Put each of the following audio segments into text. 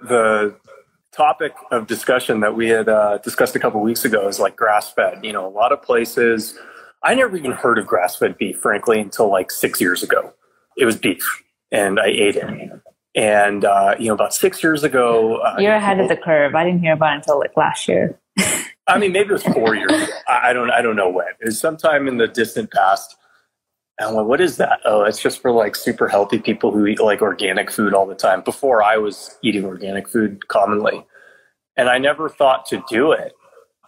the topic of discussion that we had discussed a couple of weeks ago is like grass fed. You know, a lot of places, I never even heard of grass fed beef, frankly, until like 6 years ago. It was beef and I ate it. And, about 6 years ago, you're ahead of the curve. I didn't hear about it until like last year. I mean, maybe it was 4 years ago. I don't know when. It was sometime in the distant past. And I'm like, what is that? Oh, it's just for like super healthy people who eat like organic food all the time. Before I was eating organic food commonly. And I never thought to do it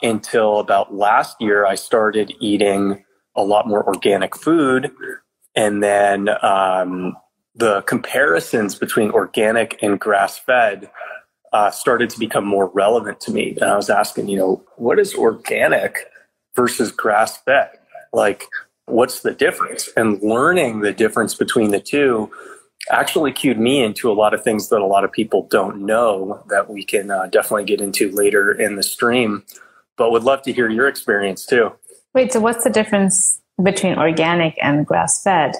until about last year. I started eating a lot more organic food. And then the comparisons between organic and grass-fed started to become more relevant to me. And I was asking, what is organic versus grass-fed? Like, what's the difference? And learning the difference between the two actually cued me into a lot of things that a lot of people don't know that we can definitely get into later in the stream. But would love to hear your experience too. Wait, so what's the difference between organic and grass-fed?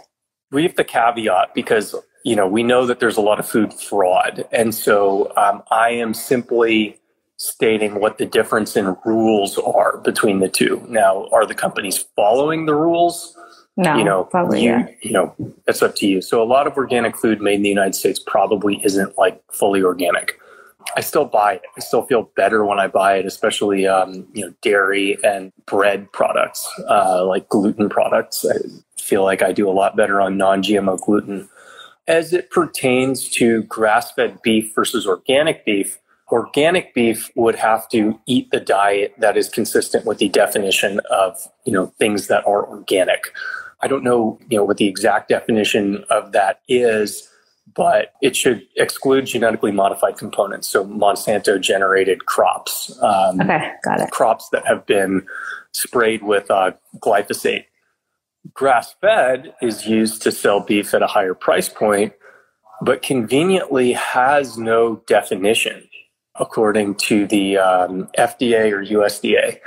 We have the caveat because, we know that there's a lot of food fraud. And so I am simply stating what the difference in rules are between the two. Now, are the companies following the rules? No, probably, yeah. That's up to you. So a lot of organic food made in the United States probably isn't like fully organic. I still buy it. I still feel better when I buy it, especially, dairy and bread products, like gluten products. I feel like I do a lot better on non-GMO gluten. As it pertains to grass-fed beef versus organic beef would have to eat the diet that is consistent with the definition of, things that are organic. I don't know, what the exact definition of that is, but it should exclude genetically modified components. So Monsanto generated crops. Okay, got it. Crops that have been sprayed with glyphosate. Grass-fed is used to sell beef at a higher price point, but conveniently has no definition according to the FDA or USDA.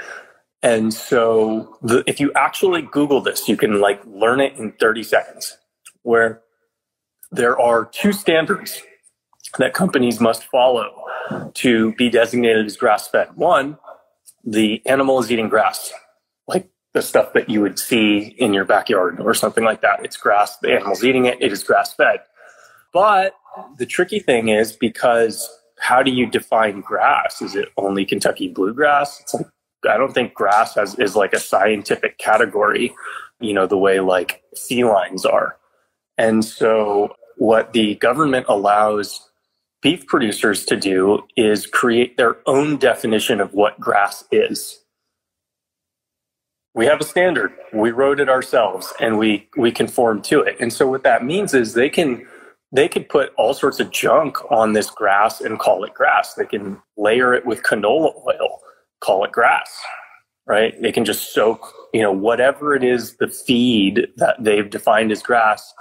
And so if you actually Google this, you can learn it in 30 seconds, where there are two standards that companies must follow to be designated as grass-fed. One, the animal is eating grass, like the stuff that you would see in your backyard or something like that. It's grass, the animal's eating it, it is grass-fed. But the tricky thing is, because how do you define grass? Is it only Kentucky bluegrass? It's like, I don't think grass is like a scientific category, the way like felines are. And so what the government allows beef producers to do is create their own definition of what grass is. We have a standard. We wrote it ourselves and we conform to it. And so what that means is they could put all sorts of junk on this grass and call it grass. They can layer it with canola oil, call it grass, right? They can just soak, whatever it is, the feed that they've defined as grass,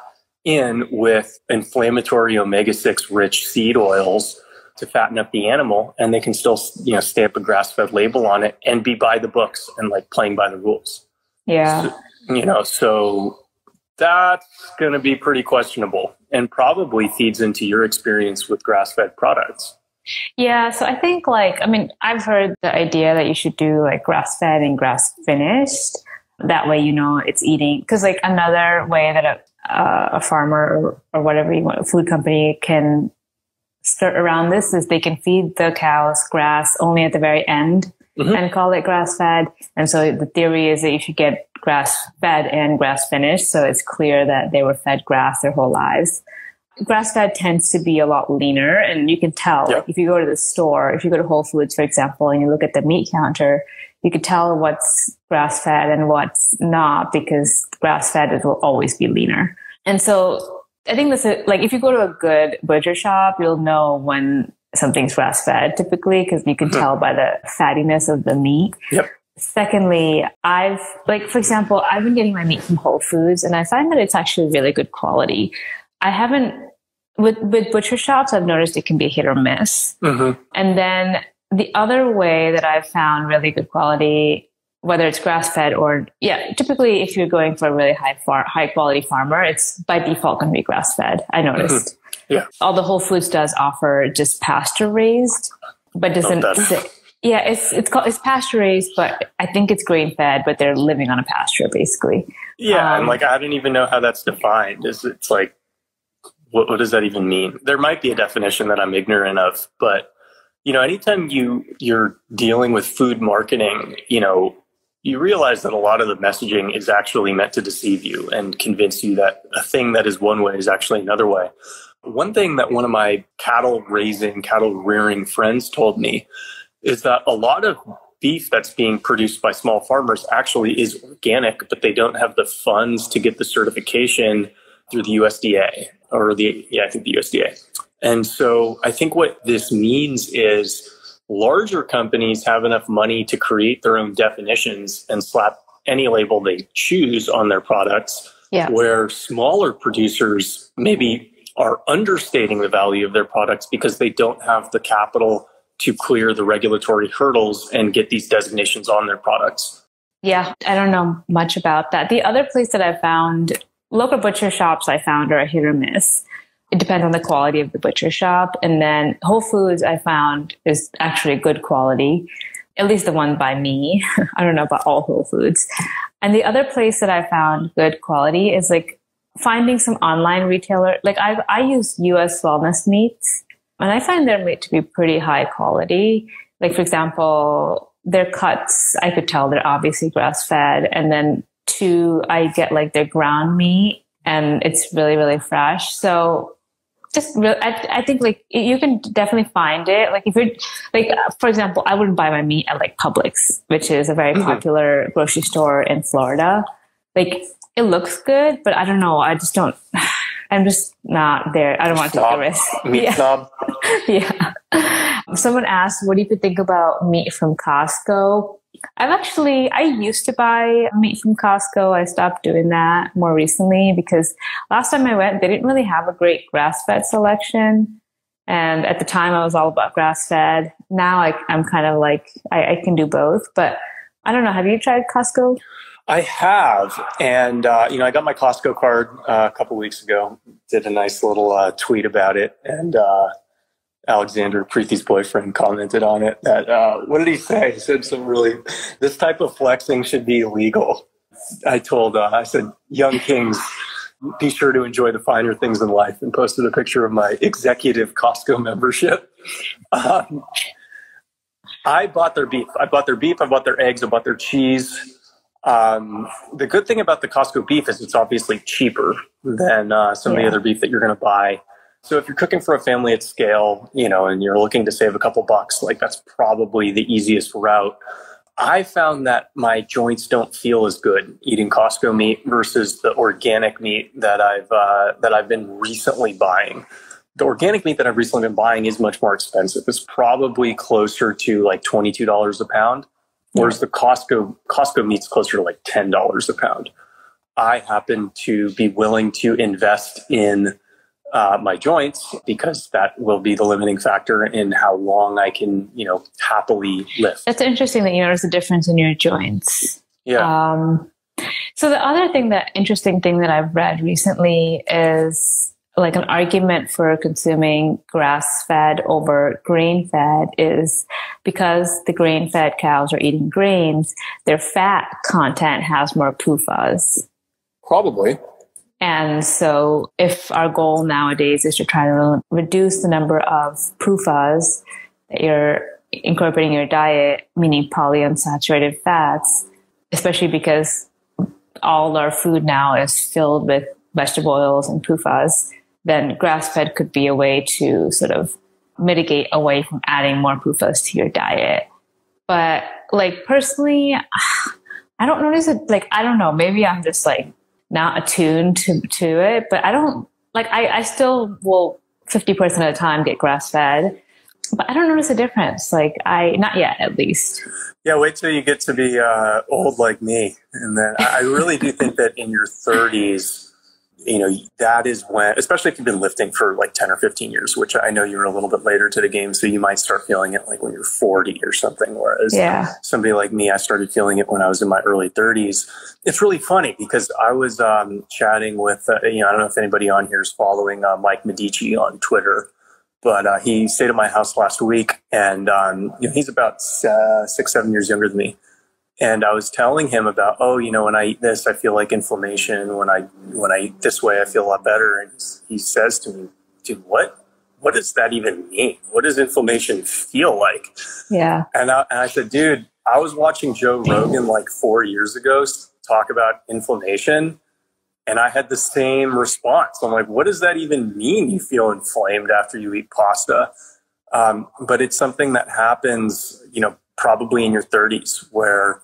in with inflammatory omega-6 rich seed oils to fatten up the animal, and they can still, stamp a grass-fed label on it and be by the books and playing by the rules. Yeah. So that's going to be pretty questionable and probably feeds into your experience with grass-fed products. Yeah. So I think I've heard the idea that you should do grass-fed and grass-finished. That way, it's eating. Because another way that a farmer or whatever you want, a food company can start around this is they can feed the cows grass only at the very end and call it grass-fed. And so the theory is that you should get grass-fed and grass-finished, so it's clear that they were fed grass their whole lives. Grass-fed tends to be a lot leaner, and you can tell. Yep. If you go to the store, if you go to Whole Foods, for example, and you look at the meat counter, you can tell what's grass-fed and what's not, because grass-fed will always be leaner. And so I think this is if you go to a good butcher shop, you'll know when something's grass-fed typically, because you can tell by the fattiness of the meat. Yep. Secondly, for example, I've been getting my meat from Whole Foods, and I find that it's actually really good quality. I haven't, with butcher shops, I've noticed it can be hit or miss. And then the other way that I've found really good quality, whether it's grass-fed or, typically if you're going for a really high quality farmer, it's by default going to be grass-fed, I noticed. Yeah. All the Whole Foods does offer just pasture raised, but doesn't say, yeah, it's pasture raised, but I think it's grain fed, but they're living on a pasture basically. Yeah. And like, I don't even know how that's defined. It's like, what does that even mean? There might be a definition that I'm ignorant of, but anytime you're dealing with food marketing, you realize that a lot of the messaging is actually meant to deceive you and convince you that a thing that is one way is actually another way. One thing that one of my cattle rearing friends told me is that a lot of beef that's being produced by small farmers actually is organic, but they don't have the funds to get the certification through the USDA I think the USDA. And so I think what this means is larger companies have enough money to create their own definitions and slap any label they choose on their products, where smaller producers maybe are understating the value of their products because they don't have the capital to clear the regulatory hurdles and get these designations on their products. Yeah, I don't know much about that. The other place that I found, local butcher shops I found are a hit or miss. It depends on the quality of the butcher shop. And then Whole Foods I found is actually good quality, at least the one by me. I don't know about all Whole Foods. And the other place that I found good quality is like finding some online retailer. Like I use US Wellness Meats, and I find their meat to be pretty high quality. Like, for example, their cuts, I could tell they're obviously grass fed. And then I get like their ground meat, and it's really, really fresh. So I think like you can definitely find it. Like if you're like, for example, I wouldn't buy my meat at like Publix, which is a very popular grocery store in Florida. Like it looks good, but I don't know. I'm just not there. I don't want to take the risk. Meat snob. Yeah. Someone asked, what do you think about meat from Costco? I used to buy meat from Costco. I stopped doing that more recently because last time I went, they didn't really have a great grass-fed selection. And at the time I was all about grass-fed. Now I'm kind of like, I can do both, but I don't know. Have you tried Costco? I have. And, I got my Costco card a couple weeks ago, did a nice little tweet about it. And, Alexander, Preethi's boyfriend, commented on it that, what did he say? He said this type of flexing should be illegal. I said, young kings, be sure to enjoy the finer things in life, and posted a picture of my executive Costco membership. I bought their beef. I bought their eggs. I bought their cheese. The good thing about the Costco beef is it's obviously cheaper than some of the other beef that you're going to buy. So if you're cooking for a family at scale, and you're looking to save a couple bucks, like that's probably the easiest route. I found that my joints don't feel as good eating Costco meat versus the organic meat that I've been recently buying. The organic meat that I've recently been buying is much more expensive. It's probably closer to like $22 a pound, whereas the Costco meat's closer to like $10 a pound. I happen to be willing to invest in my joints because that will be the limiting factor in how long I can, happily live. It's interesting that you notice a difference in your joints. Yeah. So the other interesting thing that I've read recently is like an argument for consuming grass-fed over grain-fed is because the grain-fed cows are eating grains, their fat content has more PUFAs. Probably. And so if our goal nowadays is to try to reduce the number of PUFAs that you're incorporating in your diet, meaning polyunsaturated fats, especially because all our food now is filled with vegetable oils and PUFAs, then grass-fed could be a way to sort of mitigate away from adding more PUFAs to your diet. But like personally, I don't notice it. Like, I don't know, maybe I'm just like not attuned to it, but I don't like, I still will 50% of the time get grass fed, but I don't notice a difference. Like not yet, at least. Yeah. Wait till you get to be old like me. And then I really do think that in your 30s, that is when, especially if you've been lifting for like 10 or 15 years, which I know you're a little bit later to the game. So you might start feeling it like when you're 40 or something. Whereas somebody like me, I started feeling it when I was in my early 30s. It's really funny because I was chatting with, I don't know if anybody on here is following Mike Medici on Twitter, but he stayed at my house last week, and he's about 6-7 years younger than me. And I was telling him about, when I eat this, I feel like inflammation. When I eat this way, I feel a lot better. And he says to me, dude, what does that even mean? What does inflammation feel like? Yeah. And I said, dude, I was watching Joe Rogan like 4 years ago talk about inflammation, and I had the same response. I'm like, what does that even mean? You feel inflamed after you eat pasta? But it's something that happens, probably in your 30s, where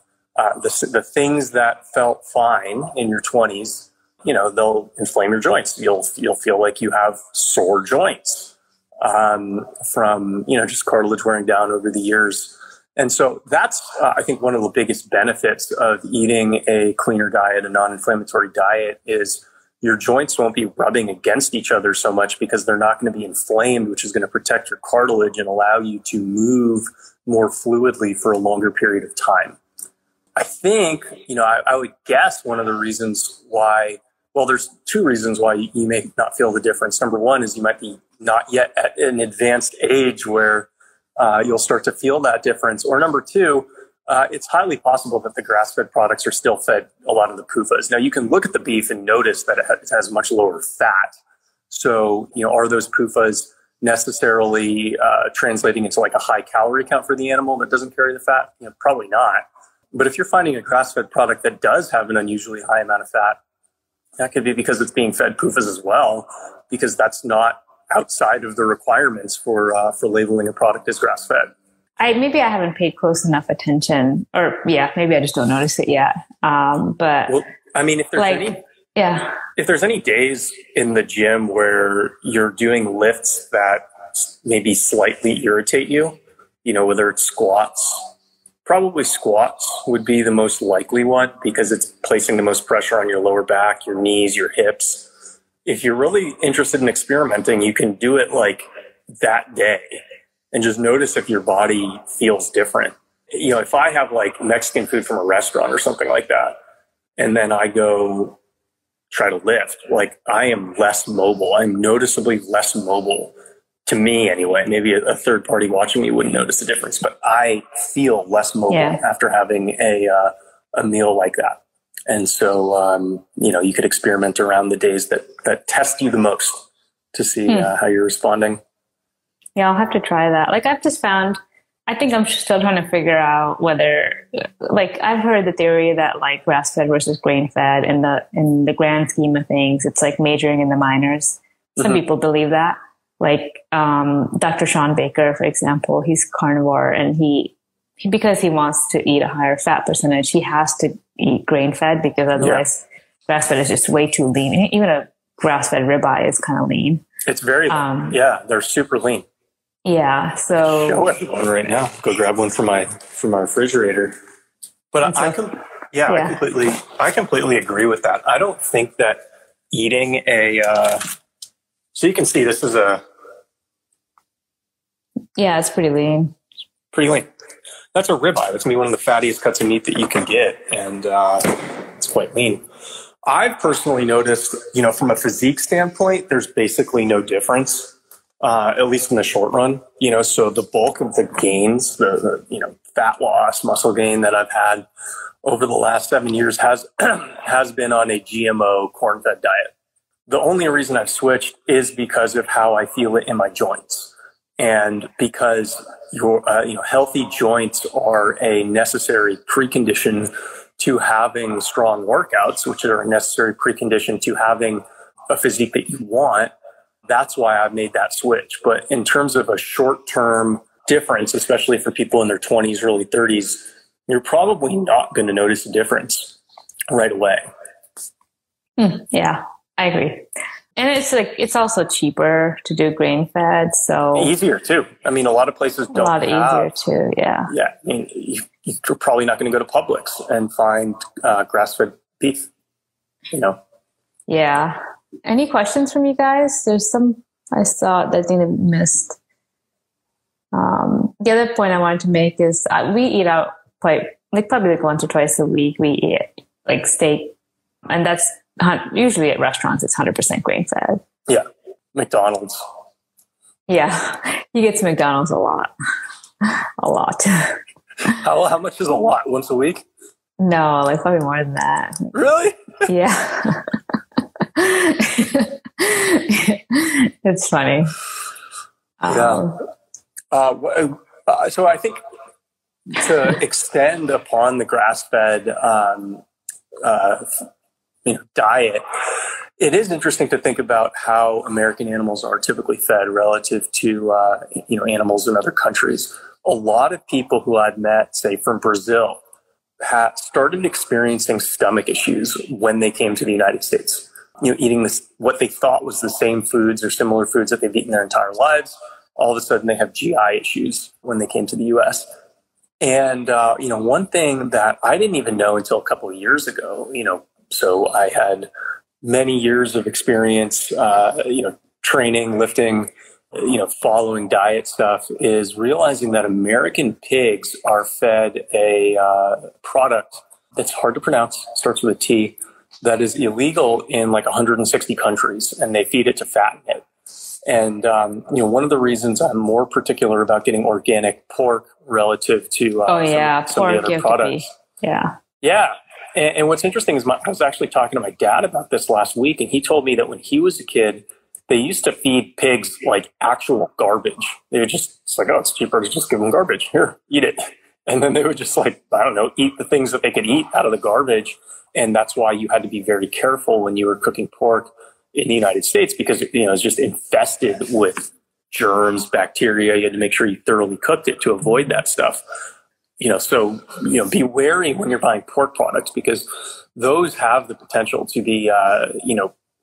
the things that felt fine in your 20s, they'll inflame your joints. You'll feel like you have sore joints from just cartilage wearing down over the years. And so that's I think one of the biggest benefits of eating a cleaner diet, a non-inflammatory diet, is your joints won't be rubbing against each other so much because they're not going to be inflamed, which is going to protect your cartilage and allow you to move more fluidly for a longer period of time. I think, I would guess one of the reasons why, there's two reasons why you may not feel the difference. Number one is you might be not yet at an advanced age where you'll start to feel that difference. Or number two, it's highly possible that the grass-fed products are still fed a lot of the PUFAs. Now, you can look at the beef and notice that it has much lower fat. So, are those PUFAs necessarily translating into like a high calorie count for the animal that doesn't carry the fat? Probably not. But if you're finding a grass-fed product that does have an unusually high amount of fat, that could be because it's being fed PUFAs as well, because that's not outside of the requirements for labeling a product as grass-fed. Maybe I haven't paid close enough attention, or maybe I just don't notice it yet. But if there's any days in the gym where you're doing lifts that maybe slightly irritate you, whether it's squats, probably squats would be the most likely one because it's placing the most pressure on your lower back, your knees, your hips. If you're really interested in experimenting, you can do it like that day and just notice if your body feels different. If I have like Mexican food from a restaurant or something like that, and then I go try to lift, like I am less mobile. I'm noticeably less mobile, to me anyway. Maybe a third party watching me wouldn't notice the difference, but I feel less mobile after having a meal like that. And so, you could experiment around the days that test you the most to see how you're responding. Yeah, I'll have to try that. Like I've just found, I think I'm still trying to figure out whether, like I've heard the theory that like grass-fed versus grain-fed in the grand scheme of things, it's like majoring in the minors. Some people believe that. Like Dr. Sean Baker, for example, he's carnivore, and he because he wants to eat a higher fat percentage, he has to eat grain-fed because otherwise grass-fed is just way too lean. Even a grass-fed ribeye is kind of lean. It's very lean. They're super lean. Yeah, so show everyone right now. Go grab one from my refrigerator. But I completely agree with that. I don't think that eating so you can see this is it's pretty lean. Pretty lean. That's a ribeye. That's gonna be one of the fattiest cuts of meat that you can get, and it's quite lean. I've personally noticed, from a physique standpoint, there's basically no difference. At least in the short run, so the bulk of the gains, the fat loss, muscle gain that I've had over the last 7 years has been on a GMO corn-fed diet. The only reason I've switched is because of how I feel it in my joints, and because your healthy joints are a necessary precondition to having strong workouts, which are a necessary precondition to having a physique that you want. That's why I've made that switch. But in terms of a short-term difference, especially for people in their 20s, early 30s, you're probably not going to notice a difference right away. Yeah, I agree. And it's also cheaper to do grain-fed, so easier too. I mean, a lot of places don't. A lot easier too. Yeah. Yeah, I mean, you're probably not going to go to Publix and find grass-fed beef. Yeah. Any questions from you guys? There's some I saw that I think I missed. The other point I wanted to make is we eat out probably like once or twice a week. We eat like steak, and that's usually at restaurants. It's 100% grain fed. Yeah, McDonald's. Yeah, you get to McDonald's a lot, a lot. How much is a lot? Once a week? No, like probably more than that. Really? Yeah. It's funny. Yeah. So I think to extend upon the grass-fed diet, it is interesting to think about how American animals are typically fed relative to animals in other countries. A lot of people who I've met, say from Brazil, started experiencing stomach issues when they came to the United States. Eating what they thought was the same foods or similar foods that they've eaten their entire lives. All of a sudden, they have GI issues when they came to the U.S. And one thing that I didn't even know until a couple of years ago, so I had many years of experience, training, lifting, following diet stuff, is realizing that American pigs are fed a product that's hard to pronounce, starts with a T, that is illegal in like 160 countries, and they feed it to fatten it. And, one of the reasons I'm more particular about getting organic pork relative to some of the other products. Yeah. Yeah. And what's interesting is I was actually talking to my dad about this last week, and he told me that when he was a kid, they used to feed pigs like actual garbage. They would it's like, oh, it's cheaper to just give them garbage. Here, eat it. And then they would just eat the things that they could eat out of the garbage. And that's why you had to be very careful when you were cooking pork in the United States, because it's just infested with germs, bacteria. You had to make sure you thoroughly cooked it to avoid that stuff. So be wary when you're buying pork products, because those have the potential to be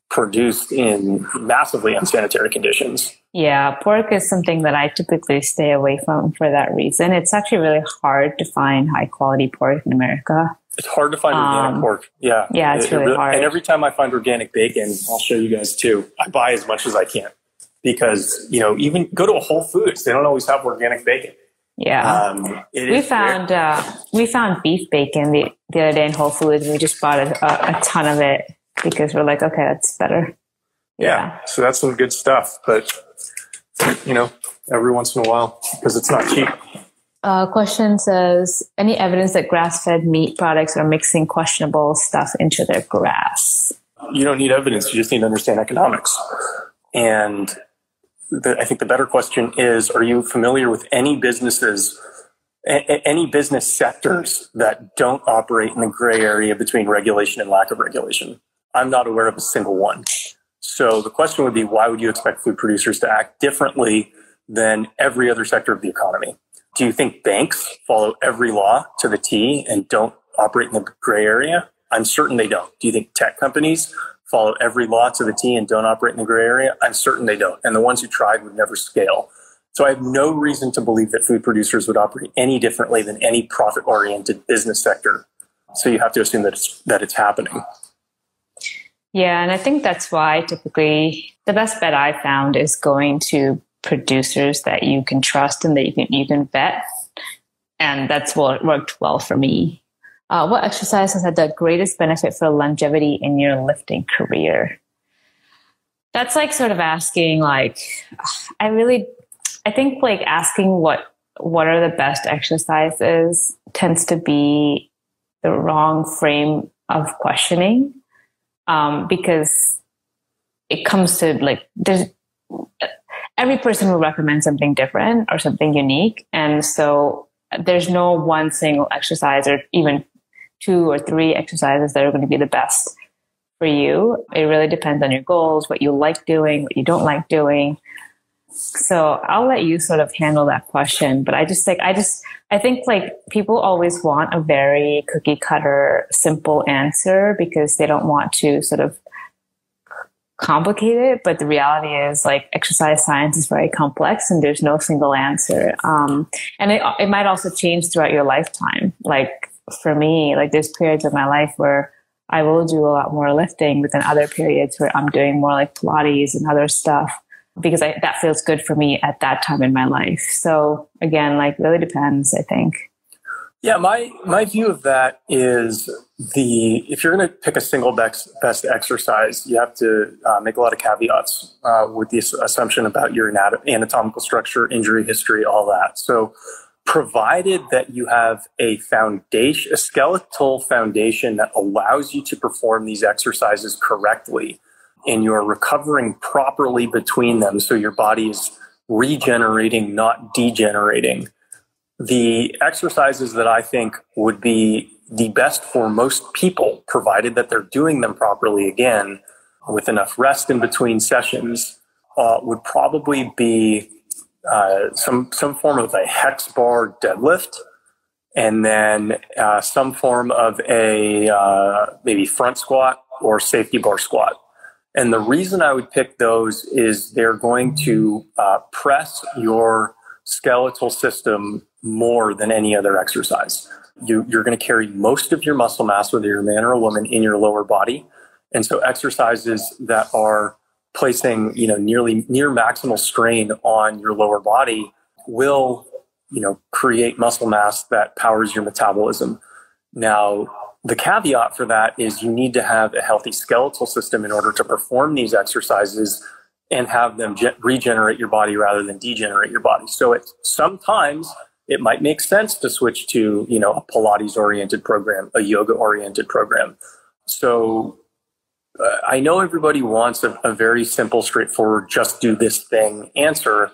produced in massively unsanitary conditions. Yeah, pork is something that I typically stay away from for that reason. It's actually really hard to find high quality pork in America. It's hard to find organic pork. Yeah. Yeah, it's really hard. And every time I find organic bacon, I'll show you guys too, I buy as much as I can, because, even go to a Whole Foods, they don't always have organic bacon. Yeah. We found beef bacon the other day in Whole Foods, and we just bought a ton of it because we're like, okay, that's better. Yeah. So that's some good stuff, but every once in a while, because it's not cheap. Question says, any evidence that grass-fed meat products are mixing questionable stuff into their grass? You don't need evidence. You just need to understand economics. And I think the better question is, are you familiar with any business sectors that don't operate in the gray area between regulation and lack of regulation? I'm not aware of a single one. So the question would be, why would you expect food producers to act differently than every other sector of the economy? Do you think banks follow every law to the T and don't operate in the gray area? I'm certain they don't. Do you think tech companies follow every law to the T and don't operate in the gray area? I'm certain they don't. And the ones who tried would never scale. So I have no reason to believe that food producers would operate any differently than any profit-oriented business sector. So you have to assume that it's happening. Yeah, and I think that's why typically the best bet I found is going to producers that you can trust and that you can vet. And that's what worked well for me. What exercise has had the greatest benefit for longevity in your lifting career? That's like sort of asking, like, I think like asking what are the best exercises tends to be the wrong frame of questioning. Because it comes to like, every person will recommend something different or something unique. And so there's no one single exercise or even 2 or 3 exercises that are going to be the best for you. It really depends on your goals, what you like doing, what you don't like doing. So I'll let you sort of handle that question. But I think like people always want a very cookie cutter, simple answer because they don't want to sort of complicate it. But the reality is like exercise science is very complex and there's no single answer. And it might also change throughout your lifetime. Like for me, like there's periods of my life where I will do a lot more lifting, but then other periods where I'm doing more like Pilates and other stuff because that feels good for me at that time in my life. So again, like really depends, I think. Yeah, my view of that is if you're going to pick a single best exercise, you have to make a lot of caveats with the assumption about your anatomical structure, injury history, all that. So provided that you have a skeletal foundation that allows you to perform these exercises correctly and you're recovering properly between them, so your body is regenerating, not degenerating, the exercises that I think would be the best for most people, provided that they're doing them properly, again, with enough rest in between sessions, would probably be some form of a hex bar deadlift, and then some form of a maybe front squat or safety bar squat. And the reason I would pick those is they're going to press your skeletal system more than any other exercise. You're going to carry most of your muscle mass, whether you're a man or a woman, in your lower body. And so exercises that are placing, near maximal strain on your lower body will, create muscle mass that powers your metabolism. Now, the caveat for that is you need to have a healthy skeletal system in order to perform these exercises and have them regenerate your body rather than degenerate your body. So sometimes it might make sense to switch to, a Pilates-oriented program, a yoga-oriented program. So I know everybody wants a very simple, straightforward, just do this thing answer.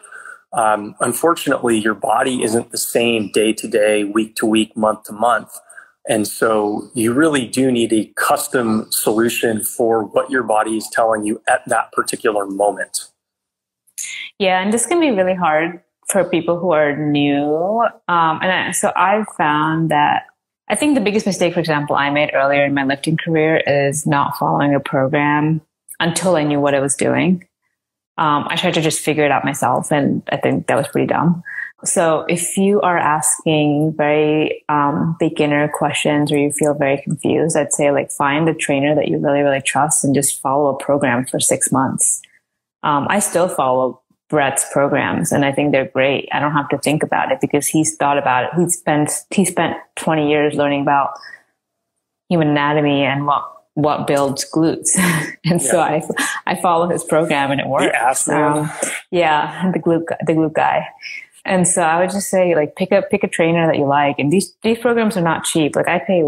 Unfortunately, your body isn't the same day to day, week to week, month to month. And so you really do need a custom solution for what your body is telling you at that particular moment. Yeah, and this can be really hard for people who are new. So I've found that I think the biggest mistake, for example, I made earlier in my lifting career is not following a program until I knew what I was doing. I tried to just figure it out myself, and I think that was pretty dumb. So if you are asking very beginner questions or you feel very confused, I'd say find a trainer that you really, really trust and just follow a program for 6 months. I still follow Brett's programs and I think they're great. I don't have to think about it because he's thought about it. He spent 20 years learning about human anatomy and what builds glutes. And so I follow his program and it works. The glute guy. And so I would just say pick a trainer that you like. And these programs are not cheap. I pay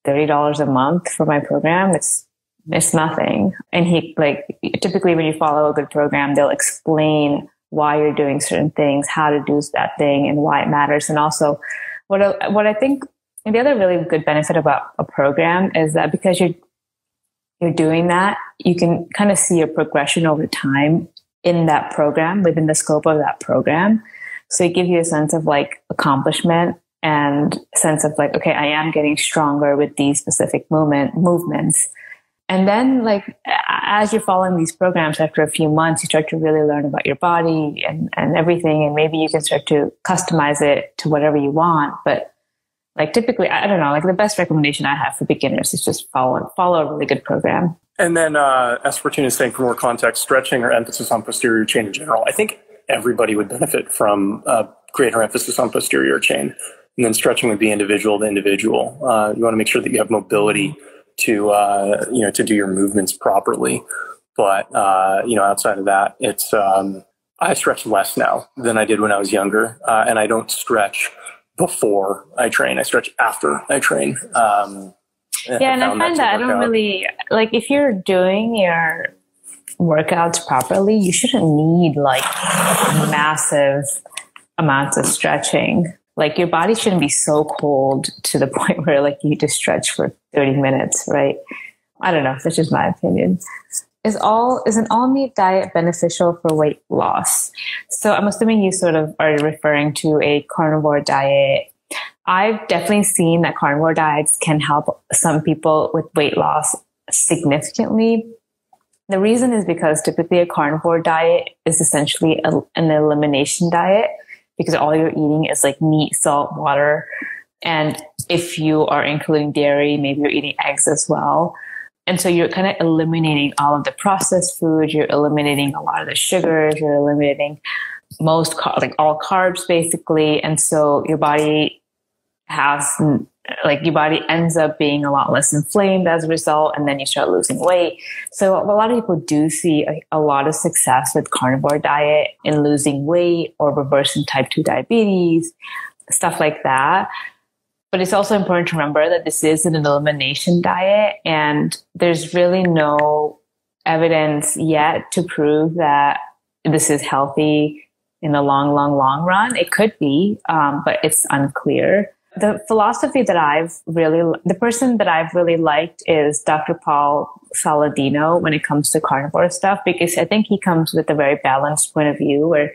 $30 a month for my program. It's nothing. And he typically when you follow a good program, they'll explain why you're doing certain things, how to do that thing and why it matters. And also what I think the other really good benefit about a program is that because you're doing that, you can kind of see your progression over time in that program, within the scope of that program. So it gives you a sense of accomplishment and a sense of okay, I am getting stronger with these specific movements. And then as you're following these programs after a few months, you start to really learn about your body and everything. And maybe you can start to customize it to whatever you want. But typically, I don't know, the best recommendation I have for beginners is just follow a really good program. And then as Fortuna is saying, for more context, stretching or emphasis on posterior chain in general, I think everybody would benefit from greater emphasis on posterior chain. And then stretching would be individual to individual. You want to make sure that you have mobility to do your movements properly. But, outside of that, it's, I stretch less now than I did when I was younger. And I don't stretch before I train. I stretch after I train. And I find that I don't really, if you're doing your workouts properly, you shouldn't need massive amounts of stretching. Your body shouldn't be so cold to the point where you need to stretch for 30 minutes, right? I don't know. That's just my opinion. Is an all meat diet beneficial for weight loss? So I'm assuming you sort of are referring to a carnivore diet. I've definitely seen that carnivore diets can help some people with weight loss significantly. The reason is because typically a carnivore diet is essentially an elimination diet, because all you're eating is meat, salt, water. And if you are including dairy, maybe you're eating eggs as well. And so you're kind of eliminating all of the processed food. You're eliminating a lot of the sugars. You're eliminating like all carbs basically. And so your body ends up being a lot less inflamed as a result. And then you start losing weight. So a lot of people do see a lot of success with carnivore diet in losing weight or reversing type 2 diabetes, stuff like that. But it's also important to remember that this is an elimination diet, and there's really no evidence yet to prove that this is healthy in the long run. It could be, but it's unclear. The person that I've really liked is Dr. Paul Saladino when it comes to carnivore stuff, because I think he comes with a very balanced point of view where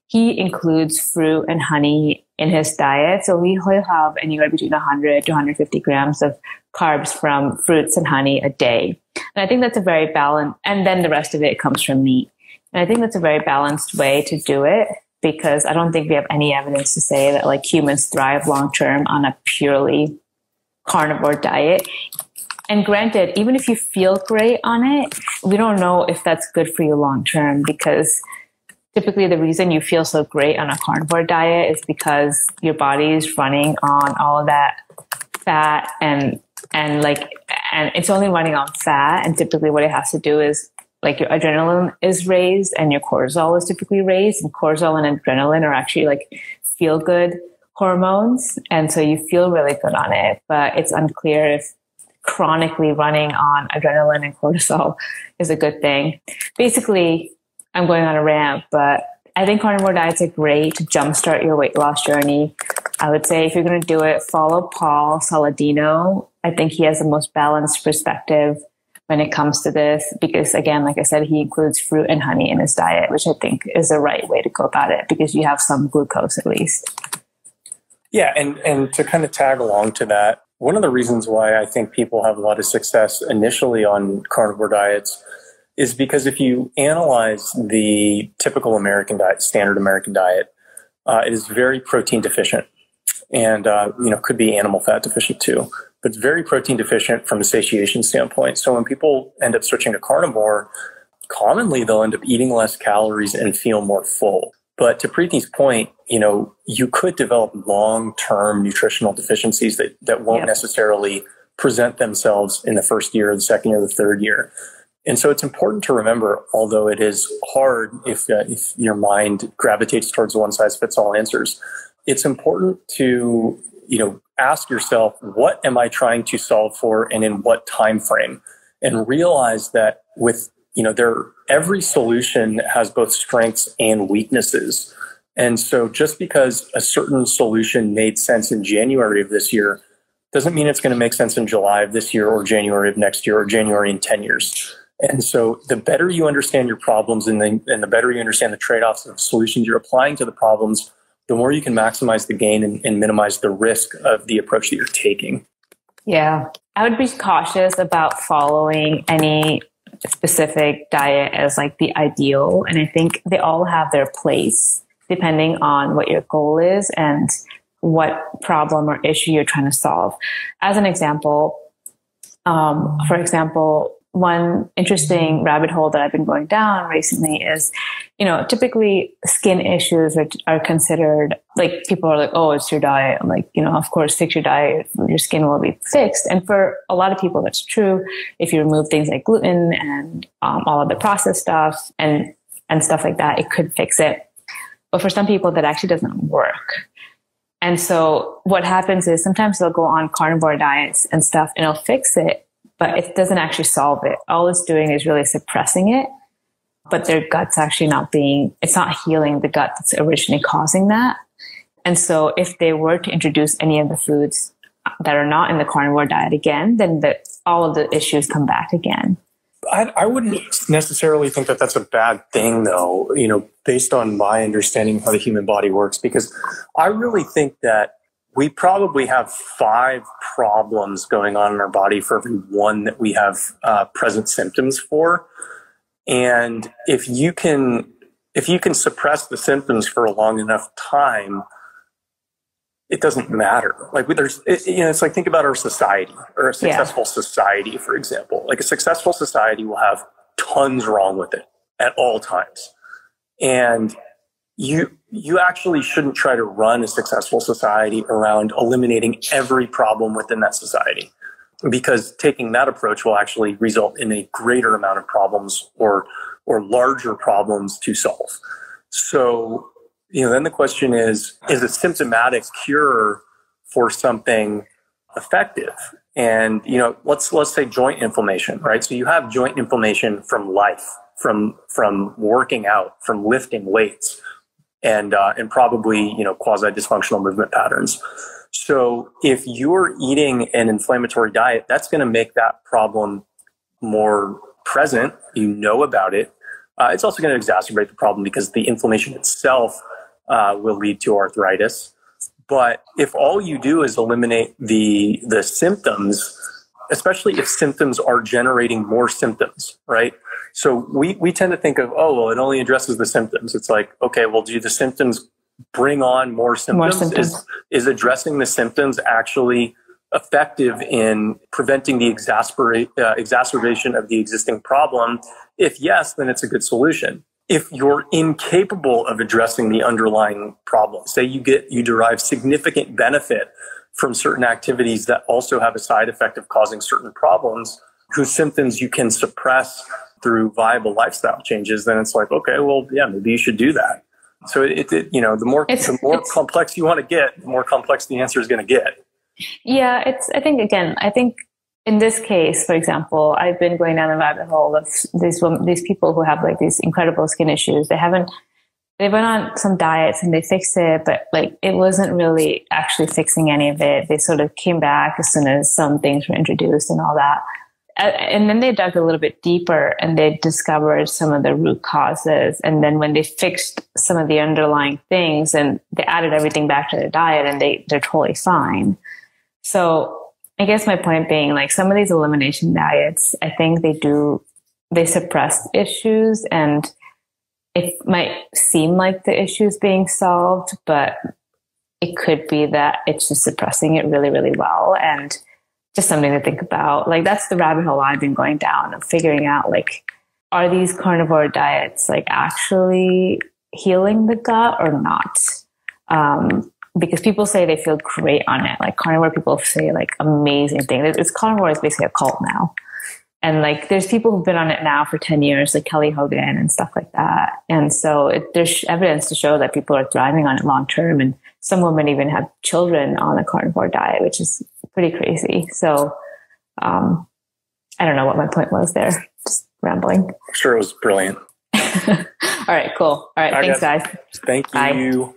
he includes fruit and honey in his diet. So he'll have anywhere between 100 to 150 grams of carbs from fruits and honey a day. And I think that's a very balanced, and then the rest of it comes from meat. And I think that's a very balanced way to do it, because I don't think we have any evidence to say that like humans thrive long-term on a purely carnivore diet. And granted, even if you feel great on it, we don't know if that's good for you long-term, because typically the reason you feel so great on a carnivore diet is because your body is running on all of that fat and it's only running on fat. And typically what it has to do is like your adrenaline is raised and your cortisol is typically raised, and cortisol and adrenaline are actually like feel good hormones. And so you feel really good on it, but it's unclear if chronically running on adrenaline and cortisol is a good thing. Basically, I'm going on a rant, but I think carnivore diets are great to jumpstart your weight loss journey. I would say if you're going to do it, follow Paul Saladino. I think he has the most balanced perspective when it comes to this, because again, like I said, he includes fruit and honey in his diet, which I think is the right way to go about it, because you have some glucose at least. Yeah, and to kind of tag along to that, one of the reasons why I think people have a lot of success initially on carnivore diets is because if you analyze the typical American diet, standard American diet, it is very protein deficient, and could be animal fat deficient too, but it's very protein deficient from a satiation standpoint. So when people end up switching to carnivore, commonly they'll end up eating less calories and feel more full. But to Preethi's point, you could develop long-term nutritional deficiencies that won't necessarily present themselves in the first year, or the second year, or the third year. And so it's important to remember, although it is hard if your mind gravitates towards one-size-fits-all answers, it's important to ask yourself, what am I trying to solve for, and in what time frame? And realize that with every solution has both strengths and weaknesses. And so just because a certain solution made sense in January of this year doesn't mean it's going to make sense in July of this year, or January of next year, or January in 10 years. And so the better you understand your problems and the better you understand the trade-offs of solutions you're applying to the problems, the more you can maximize the gain and minimize the risk of the approach that you're taking. Yeah. I would be cautious about following any specific diet as like the ideal. And I think they all have their place depending on what your goal is and what problem or issue you're trying to solve. As an example, one interesting rabbit hole that I've been going down recently is, typically skin issues are considered, like, people are like, oh, it's your diet. I'm like, of course, fix your diet, your skin will be fixed. And for a lot of people, that's true. If you remove things like gluten and all of the processed stuff and stuff like that, it could fix it. But for some people, that actually doesn't work. And so what happens is sometimes they'll go on carnivore diets and stuff and it'll fix it, but it doesn't actually solve it. All it's doing is really suppressing it, but their gut's actually it's not healing the gut that's originally causing that. And so if they were to introduce any of the foods that are not in the carnivore diet again, then all of the issues come back again. I wouldn't necessarily think that that's a bad thing, though, based on my understanding of how the human body works, because I really think that we probably have 5 problems going on in our body for every one that we have present symptoms for. And if you can suppress the symptoms for a long enough time, it doesn't matter. Like it's like, think about our society, or a successful society, for example. Like a successful society will have tons wrong with it at all times. And you actually shouldn't try to run a successful society around eliminating every problem within that society, because taking that approach will actually result in a greater amount of problems or larger problems to solve. So, then the question is a symptomatic cure for something effective? And, let's say joint inflammation, right? So you have joint inflammation from life, from working out, from lifting weights, and probably, quasi-dysfunctional movement patterns. So if you're eating an inflammatory diet, that's going to make that problem more present. You know about it. It's also going to exacerbate the problem because the inflammation itself will lead to arthritis. But if all you do is eliminate the symptoms, especially if symptoms are generating more symptoms, right? So we tend to think of, it only addresses the symptoms. It's like, okay, well, do the symptoms bring on more symptoms? More symptoms. Is addressing the symptoms actually effective in preventing the exacerbation of the existing problem? If yes, then it's a good solution. If you're incapable of addressing the underlying problem, say you derive significant benefit from certain activities that also have a side effect of causing certain problems, whose symptoms you can suppress through viable lifestyle changes, then it's like, okay, well, yeah, maybe you should do that. So the more complex you want to get, the more complex the answer is going to get. Yeah, I think in this case, for example, I've been going down the rabbit hole of these people who have like these incredible skin issues. They went on some diets and they fixed it, but like it wasn't really actually fixing any of it. They sort of came back as soon as some things were introduced and all that. And then they dug a little bit deeper and they discovered some of the root causes. And then when they fixed some of the underlying things and they added everything back to their diet, and they're totally fine. So I guess my point being, like, some of these elimination diets, I think they suppress issues, and it might seem like the issue's being solved, but it could be that it's just suppressing it really, really well. And just something to think about. Like, that's the rabbit hole I've been going down of figuring out, like, are these carnivore diets like actually healing the gut or not? Because people say they feel great on it. Like, carnivore people say like amazing things. Carnivore is basically a cult now. And like, there's people who've been on it now for 10 years, like Kelly Hogan and stuff like that. And so there's evidence to show that people are thriving on it long term. And some women even have children on a carnivore diet, which is pretty crazy. So I don't know what my point was there. Just rambling. I'm sure it was brilliant. All right, cool. All right, thanks, guys. Thank you. Bye.